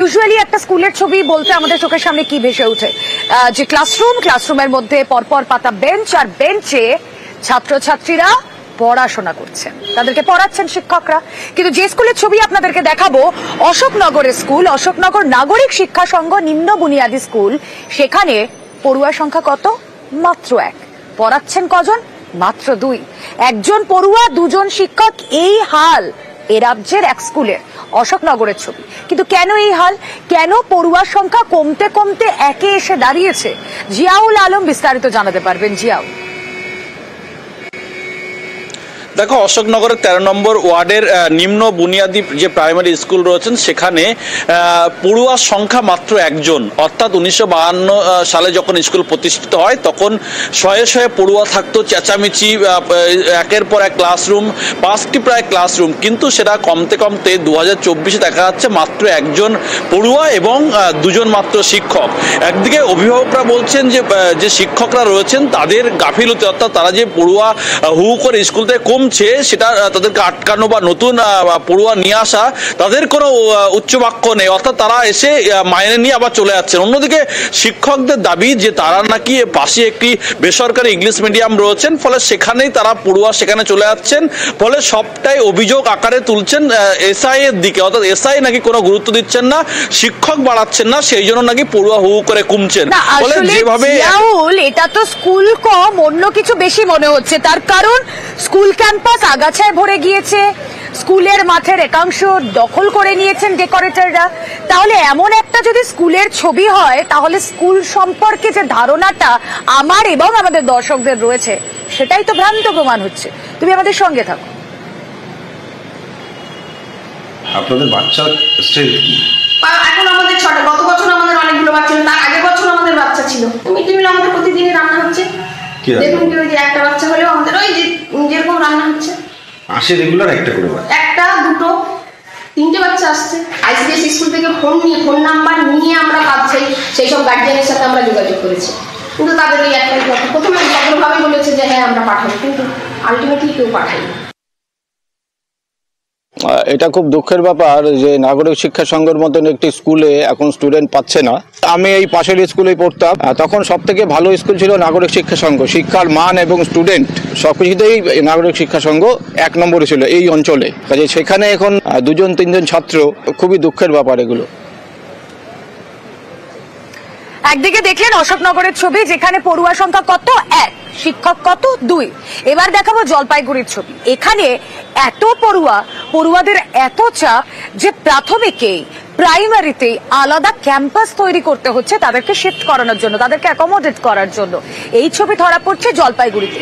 Usually একটা স্কুলের ছবি বলতে আমাদের চোখের সামনে কি ভেসে ওঠে, যে ক্লাসরুমের মধ্যে পরপর পাতা বেঞ্চ, আর বেঞ্চে ছাত্রছাত্রীরা পড়াশোনা করছেন, তাদেরকে পড়াচ্ছেন শিক্ষকরা। কিন্তু যে স্কুলের ছবি আপনাদেরকে দেখাবো, অশোকনগরের স্কুল, অশোকনগর নাগরিক শিক্ষা সংঘ নিম্ন বুনিয়াদী স্কুল, সেখানে পড়ুয়া সংখ্যা কত? মাত্র 1। পড়াচ্ছেন কজন? মাত্র 2। একজন পড়ুয়া, 2 জন শিক্ষক। এই হাল এ রাজ্যের এক স্কুলের, অশোকনগরের ছবি। কিন্তু কেন এই হাল? কেন পড়ুয়ার সংখ্যা কমতে কমতে 1-এ এসে দাঁড়িয়েছে? জিয়াউল আলম বিস্তারিত জানাতে পারবেন। জিয়াউল, দেখো, অশোকনগরের 13 নম্বর ওয়ার্ডের নিম্ন বুনিয়াদী যে প্রাইমারি স্কুল রয়েছেন সেখানে পড়ুয়ার সংখ্যা মাত্র 1 জন। অর্থাৎ 1952 সালে যখন স্কুল প্রতিষ্ঠিত হয় তখন শয়ে শয়ে পড়ুয়া থাকতো, চেঁচামেচি, একের পর এক ক্লাসরুম, 5টি প্রায় ক্লাসরুম। কিন্তু সেটা কমতে কমতে 2024-এ দেখা যাচ্ছে মাত্র 1 জন পড়ুয়া এবং 2 জন মাত্র শিক্ষক। একদিকে অভিভাবকরা বলছেন যে শিক্ষকরা রয়েছেন তাদের গাফিলতি, অর্থাৎ তারা যে পড়ুয়া হু করে স্কুল থেকে কম সেটা তাদেরকে আটকানো বা নতুন পড়ুয়া নিয়ে আসা, তাদের কোনো উচ্চবাক্য নেই, অর্থাৎ তারা এসে মাইনে নিয়ে আবার চলে যাচ্ছেন। অন্যদিকে শিক্ষকদের দাবি যে তারা নাকি পাশে একটি বেসরকারি ইংলিশ মিডিয়াম রয়েছেন, ফলে সেখানেই তারা পড়ুয়া সেখানে চলে যাচ্ছেন। ফলে সবটাই অভিযোগ আকারে তুলছেন এসআই এর দিকে, অর্থাৎ এসআই নাকি কোনো গুরুত্ব দিচ্ছেন না, শিক্ষক বাড়াচ্ছেন না, সেই জন্য নাকি পড়ুয়া হু করে কমছেন। ফলে যেভাবে এটা তো স্কুল কম, অন্য কিছু বেশি মনে হচ্ছে। তার কারণ স্কুল ক্যাম্পাস আগাছায় ভরে গিয়েছে, স্কুলের মাঠের একাংশ দখল করে নিয়েছেন ডেকোরেটররা। তাহলে এমন একটা যদি স্কুলের ছবি হয়, তাহলে স্কুল সম্পর্কে যে ধারণাটা আমার এবং আমাদের দর্শকদের রয়েছে সেটাই তো ভ্রান্ত প্রমাণ হচ্ছে। তুমি আমাদের সঙ্গে থাকো। আপনাদের বাচ্চার স্ট্রেংথ কি? এখন আমাদের 6টা, গত বছর আমাদের অনেকগুলো বাচ্চা ছিল, তার আগের বছর আমাদের বাচ্চা ছিল। মিড ডে মিল আমাদের প্রতিদিনই রান্না হচ্ছে। দেখুন কি ওই যে একটা বাচ্চা হলেও আমাদের ওই যেরকম রান্না হচ্ছে, আসে রেগুলার একটা করে বাচ্চা, 1টা 2টো 3টে বাচ্চা আসছে। আইসিডিএস স্কুল থেকে ফোন নাম্বার নিয়ে আমরা পাচ্ছি, সেই সব গার্জিয়ানের সাথে আমরা যোগাযোগ করেছি। কিন্তু তাদের এই একটাই কথা, প্রথমে ভদ্রভাবে বলেছে যে হ্যাঁ আমরা পাঠাবো, কিন্তু আলটিমেটলি কেউ পাঠায়নি। এটা খুব দুঃখের ব্যাপার যে নাগরিক শিক্ষা সংঘের মতন একটি স্কুলে এখন স্টুডেন্ট পাচ্ছে না। আমি এই পাশের স্কুলেই পড়তাম, তখন সব থেকে ভালো স্কুল ছিল নাগরিক শিক্ষা সংঘ। শিক্ষার মান এবং স্টুডেন্ট সবকিছুতেই নাগরিক শিক্ষা সংঘ 1 নম্বরে ছিল এই অঞ্চলে। কাজে সেখানে এখন 2 জন 3 জন ছাত্র, খুবই দুঃখের ব্যাপার এগুলো। একদিকে দেখলেন অশোকনগরের ছবি, যেখানে পড়ুয়া সংখ্যা কত? 1, শিক্ষক কত? 2। এবার দেখাবো জলপাইগুড়ির ছবি। এখানে এত পড়ুয়াদের এত চাপ যে প্রাথমিকেই প্রাইমারিতেই আলাদা ক্যাম্পাস তৈরি করতে হচ্ছে তাদেরকে শিফট করানোর জন্য, তাদেরকে অ্যাকোমোডেট করার জন্য। এই ছবি ধরা পড়ছে জলপাইগুড়িতে।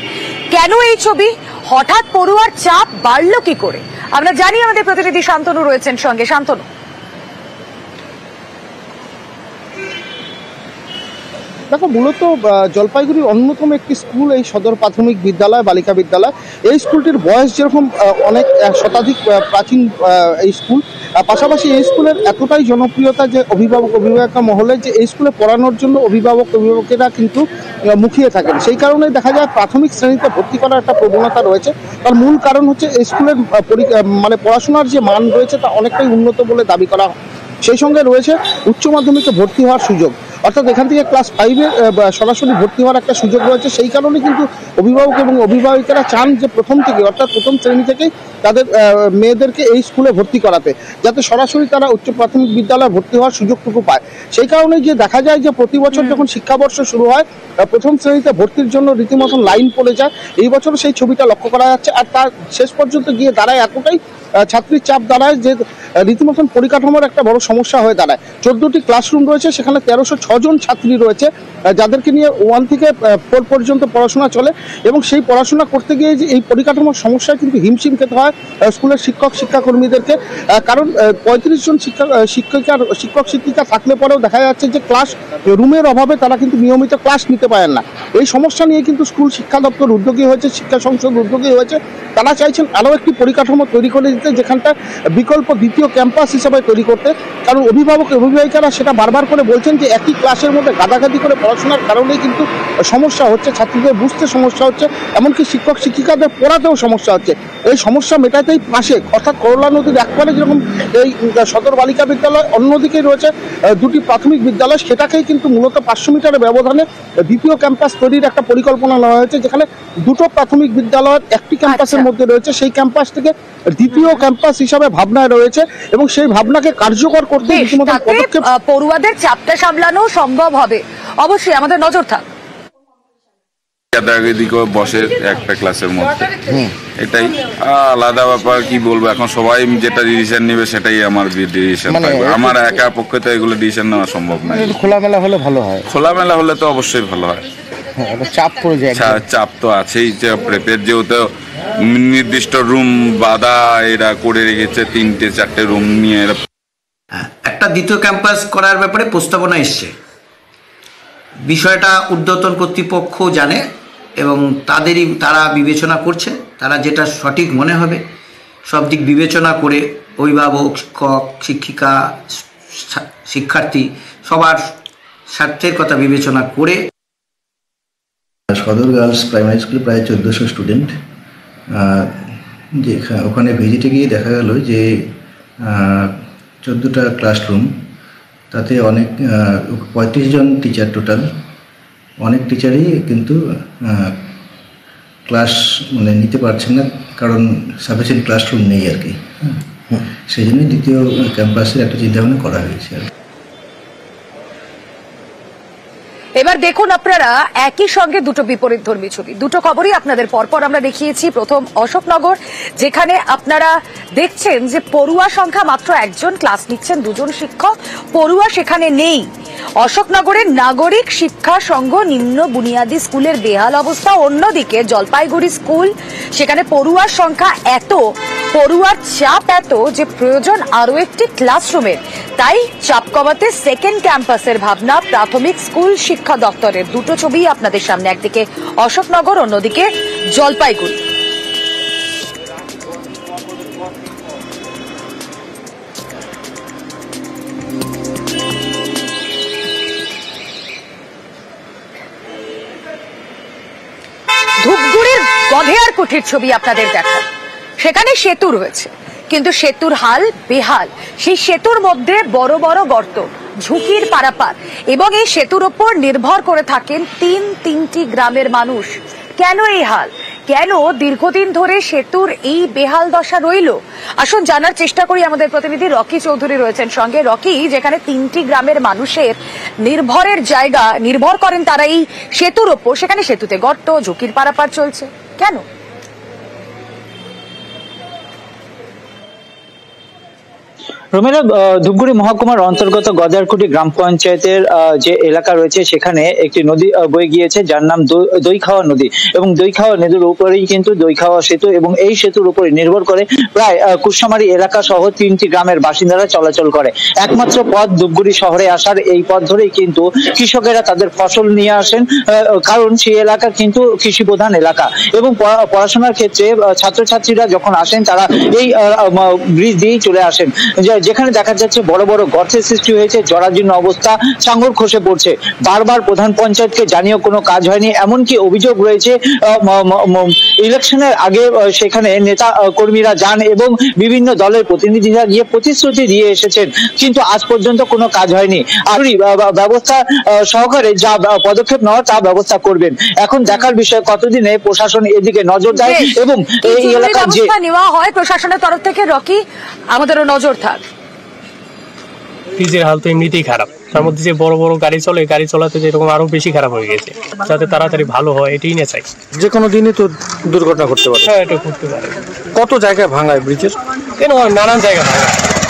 কেন এই ছবি? হঠাৎ পড়ুয়ার চাপ বাড়লো কি করে? আমরা জানি, আমাদের প্রতিনিধি শান্তনু রয়েছেন সঙ্গে। শান্তনু, দেখো, মূলত জলপাইগুড়ির অন্যতম একটি স্কুল এই সদর প্রাথমিক বিদ্যালয়, বালিকা বিদ্যালয়। এই স্কুলটির বয়স যেরকম অনেক শতাধিক প্রাচীন এই স্কুল, পাশাপাশি এই স্কুলের এতটাই জনপ্রিয়তা যে অভিভাবক মহলে যে এই স্কুলে পড়ানোর জন্য অভিভাবকেরা কিন্তু মুখিয়ে থাকেন। সেই কারণে দেখা যায় প্রাথমিক শ্রেণীতে ভর্তি করার একটা প্রবণতা রয়েছে। তার মূল কারণ হচ্ছে এই স্কুলের মানে পড়াশোনার যে মান রয়েছে তা অনেকটাই উন্নত বলে দাবি করা হয়। সেই সঙ্গে রয়েছে উচ্চ মাধ্যমিকে ভর্তি হওয়ার সুযোগ, অর্থাৎ এখান থেকে ক্লাস 5-এ সরাসরি ভর্তি হওয়ার একটা সুযোগ রয়েছে। সেই কারণে কিন্তু অভিভাবক এবং অভিভাবিকারা চান যে প্রথম থেকে, অর্থাৎ প্রথম শ্রেণী থেকেই তাদের মেয়েদেরকে এই স্কুলে ভর্তি করাতে, যাতে সরাসরি তারা উচ্চ প্রাথমিক বিদ্যালয়ে ভর্তি হওয়ার সুযোগটুকু পায়। সেই কারণে যে দেখা যায় যে প্রতি বছর যখন শিক্ষাবর্ষ শুরু হয়, প্রথম শ্রেণীতে ভর্তির জন্য রীতিমতন লাইন পড়ে যায়। এই বছরও সেই ছবিটা লক্ষ্য করা যাচ্ছে। আর তার শেষ পর্যন্ত গিয়ে দাঁড়ায় এতটাই ছাত্রীর চাপ দাঁড়ায় যে রীতিমতন পরিকাঠামোর একটা বড় সমস্যা হয়ে দাঁড়ায়। 14টি ক্লাসরুম রয়েছে, সেখানে 1306 জন ছাত্রী রয়েছে, যাদেরকে নিয়ে 1 থেকে 4 পর্যন্ত পড়াশোনা চলে। এবং সেই পড়াশোনা করতে গিয়ে যে এই পরিকাঠামোর সমস্যায় কিন্তু হিমশিম খেতে হয় স্কুলের শিক্ষকর্মীদেরকে। কারণ 35 জন শিক্ষক শিক্ষিকা থাকলে পরেও দেখা যাচ্ছে যে ক্লাস রুমের অভাবে তারা কিন্তু নিয়মিত ক্লাস নিতে পারেন না। এই সমস্যা নিয়ে কিন্তু স্কুল শিক্ষা দপ্তর উদ্যোগী হয়েছে, শিক্ষা সংসদ উদ্যোগী হয়েছে। তারা চাইছেন আরও একটি পরিকাঠামো তৈরি করে দিতে, যেখানটা বিকল্প দ্বিতীয় দ্বিতীয় ক্যাম্পাস হিসাবে তৈরি করতে। কারণ অভিভাবিকারা সেটা বারবার করে বলছেন যে একই ক্লাসের মধ্যে গাদাগাদি করে পড়াশোনার কারণেই কিন্তু সমস্যা হচ্ছে, ছাত্রীদের বুঝতে সমস্যা হচ্ছে, এমনকি শিক্ষক শিক্ষিকাদের পড়াতেও সমস্যা হচ্ছে। এই সমস্যা মেটাতেই পাশে অর্থাৎ করলা নদীর একবারে যেরকম এই সদর বালিকা বিদ্যালয়, অন্যদিকে রয়েছে দুটি প্রাথমিক বিদ্যালয়, সেটাকেই কিন্তু মূলত 500 মিটারের ব্যবধানে দ্বিতীয় ক্যাম্পাস তৈরির একটা পরিকল্পনা নেওয়া হয়েছে, যেখানে দুটো প্রাথমিক বিদ্যালয়ের একটি ক্যাম্পাসের মধ্যে রয়েছে, সেই ক্যাম্পাস থেকে দ্বিতীয় ক্যাম্পাস হিসাবে ভাবনায় রয়েছে এবং সেই ভাবনাকে কার্যকর করতে ইতিমধ্যে পদক্ষেপ। পড়ুয়াদের চাপটা সামলানো সম্ভব হবে, অবশ্যই আমাদের নজর থাক। বসে একটা ক্লাসের মধ্যে, এটাই আলাদা ব্যাপার। কি বলবো, এখন সবাই যেটা ডিসিশন নেবে সেটাই আমার ডিসিশন। আমার একা পক্ষে তো এগুলো ডিসিশন নেওয়া সম্ভব নয়। খোলামেলা হলে ভালো হয়, খোলামেলা হলে তো অবশ্যই ভালো হয়। চাপ পড়ে যায়, চাপ তো আছেই। প্রেপের যেহেতু নির্দিষ্ট রুম বাধা এরা করে রেখেছে, 3-4টে রুম নিয়ে একটা দ্বিতীয় ক্যাম্পাস করার ব্যাপারে প্রস্তাবনা এসছে। বিষয়টা ঊর্ধ্বতন কর্তৃপক্ষ জানে এবং তারা বিবেচনা করছে। তারা যেটা সঠিক মনে হবে সব দিক বিবেচনা করে অভিভাবক, শিক্ষক, শিক্ষিকা, শিক্ষার্থী সবার স্বার্থের কথা বিবেচনা করে। সদর গার্লস প্রাইমারি স্কুলে প্রায় 1400 স্টুডেন্ট। ওখানে ভিজিটে গিয়ে দেখা গেল যে 14টা ক্লাসরুম, তাতে অনেক 35 জন টিচার টোটাল। অনেক টিচারই কিন্তু ক্লাস নিতে পারছেন না, কারণ সাফিসিয়েন্ট ক্লাসরুম নেই আর কি। সেই জন্যই দ্বিতীয় ক্যাম্পাসের একটা চিন্তাভাবনা করা হয়েছে আর কি। এবার দেখুন আপনারা একই সঙ্গে দুটো বিপরীতধর্মী ছবি, দুটো খবরই আপনাদের পরপর আমরা দেখিয়েছি। প্রথম অশোকনগর, যেখানে আপনারা দেখছেন যে পড়ুয়া সংখ্যা মাত্র 1 জন, ক্লাস নিচ্ছেন 2 জন শিক্ষক, পড়ুয়া সেখানে নেই। অশোকনগরের নাগরিক শিক্ষা সংঘ নিম্ন বুনিয়াদী স্কুলের বেহাল অবস্থা। অন্যদিকে জলপাইগুড়ি স্কুল, সেখানে পড়ুয়ার সংখ্যা এত, পড়ুয়ার চাপ এত যে প্রয়োজন আরো একটি ক্লাসরুমের। তাই চাপ কমাতে সেকেন্ড ক্যাম্পাসের ভাবনা প্রাথমিক স্কুল শিক্ষা দপ্তরের। দুটো ছবি আপনাদের সামনে, একদিকে অশোকনগর, অন্যদিকে জলপাইগুড়ি। ধূপগুড়ির গধেয়ার কুঠির ছবি আপনাদের দেখা। সেখানে সেতু রয়েছে, কিন্তু সেতুর হাল বেহাল। সেই সেতুর মধ্যে বড় বড় গর্ত, ঝুঁকির পারাপার, এবং এই সেতুর উপর নির্ভর করে থাকেন তিনটি গ্রামের মানুষ। কেন এই হাল? কেন দীর্ঘদিন ধরে সেতুর এই বেহাল দশা রইল? আসুন জানার চেষ্টা করি। আমাদের প্রতিনিধি রকি চৌধুরী রয়েছেন সঙ্গে। রকি, যেখানে 3টি গ্রামের মানুষের নির্ভর করেন তারা এই সেতুর ওপর, সেখানে সেতুতে গর্ত, ঝুঁকির পারাপার চলছে, কেন? রোমেলা, ধূপগুড়ি মহকুমার অন্তর্গত গদারকুটি গ্রাম পঞ্চায়েতের যে এলাকা রয়েছে সেখানে একটি নদী বয়ে গিয়েছে, যার নাম দইখাওয়া নদী, এবং দইখাওয়া নদীর উপরেই কিন্তু দইখাওয়া সেতু, এবং এই সেতুর উপরে নির্ভর করে প্রায় কুশমারি এলাকা সহ 3টি গ্রামের বাসিন্দারা চলাচল করে। একমাত্র পথ ধূপগুড়ি শহরে আসার এই পথ ধরেই কিন্তু কৃষকেরা তাদের ফসল নিয়ে আসেন, কারণ সেই এলাকা কিন্তু কৃষি প্রধান এলাকা। এবং পড়াশোনার ক্ষেত্রে ছাত্রছাত্রীরা যখন আসেন তারা এই ব্রিজ দিয়েই চলে আসেন, যেখানে দেখা যাচ্ছে বড় বড় গর্তের সৃষ্টি হয়েছে, জরাজীর্ণ অবস্থা, চাঙ্গর খসে পড়ছে। বারবার প্রধান পঞ্চায়েতকে জানিয়েও কোনো কাজ হয়নি। এমনকি অভিযোগ রয়েছে ইলেকশনের আগে সেখানে নেতা কর্মীরা যান এবং বিভিন্ন দলের প্রতিনিধিরা গিয়ে প্রতিশ্রুতি দিয়ে এসেছেন, কিন্তু আজ পর্যন্ত কোনো কাজ হয়নি। আর ব্যবস্থা সহকারে যা পদক্ষেপ নেওয়া তা ব্যবস্থা করবেন। এখন দেখার বিষয় কতদিনে প্রশাসন এদিকে নজর দেয় এবং এই এলাকার যে নেওয়া হয় প্রশাসনের তরফ থেকে। রকি, আমাদেরও নজর থাক। ব্রিজের হাল তো এমনিতেই খারাপ, তার মধ্যে যে বড় বড় গাড়ি চলে, গাড়ি চলাতে যেরকম আরো বেশি খারাপ হয়ে গেছে। যাতে তাড়াতাড়ি ভালো হয় এটাই না চাই। যে কোনো দিনই তো দুর্ঘটনা করতে পারে। হ্যাঁ, এটা করতে পারে। কত জায়গায় ভাঙায় ব্রিজের? কেন নানান জায়গা ভাঙা,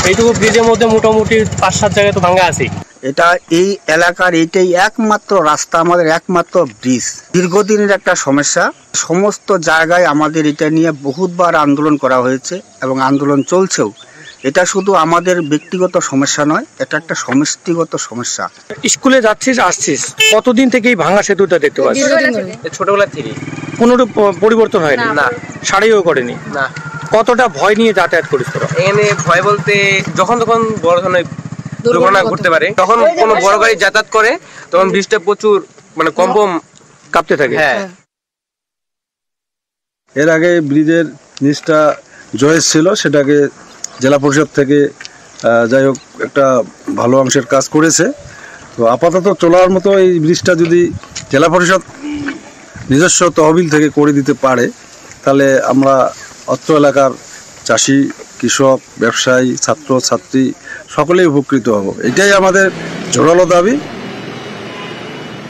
এইটুকু ব্রিজের মধ্যে মোটামুটি 5-7 জায়গায় তো ভাঙা আছে। এটা এই এলাকার এইটাই একমাত্র রাস্তা, আমাদের একমাত্র ব্রিজ। দীর্ঘদিনের একটা সমস্যা, সমস্ত জায়গায় আমাদের এটা নিয়ে বহুতবার আন্দোলন করা হয়েছে এবং আন্দোলন চলছেও। এটা শুধু আমাদের ব্যক্তিগত সমস্যা নয়, এটা একটা সমষ্টিগত সমস্যা। স্কুলে যাচ্ছিস আসছিস, কতদিন থেকে এই ভাঙা সেতুটা দেখতে পাচ্ছিস? ছোটবেলা থেকে। কোনো পরিবর্তন হয়নি? না। সারাইও করেনি? না। কতটা ভয় নিয়ে যাতায়াত করিস তোরা? এখানে ভয় বলতে যখন তখন বড় ধরনের দুর্ঘটনা ঘটতে পারে, তখন কোনো বড় গাড়ি যাতায়াত করে তখন ব্রিজটা প্রচুর মানে কম্পন কাঁপতে থাকে। হ্যাঁ, এর আগে ব্রিজের নিচটা জয়েস ছিল, সেটাকে জেলা পরিষদ থেকে যাই হোক একটা ভালো অংশের কাজ করেছে। তো আপাতত চলার মতো এই ব্রিজটা যদি জেলা পরিষদ নিজস্ব তহবিল থেকে করে দিতে পারে, তাহলে আমরা অত্র এলাকার চাষি, কৃষক, ব্যবসায়ী, ছাত্র ছাত্রী সকলেই উপকৃত হব। এটাই আমাদের জোরালো দাবি।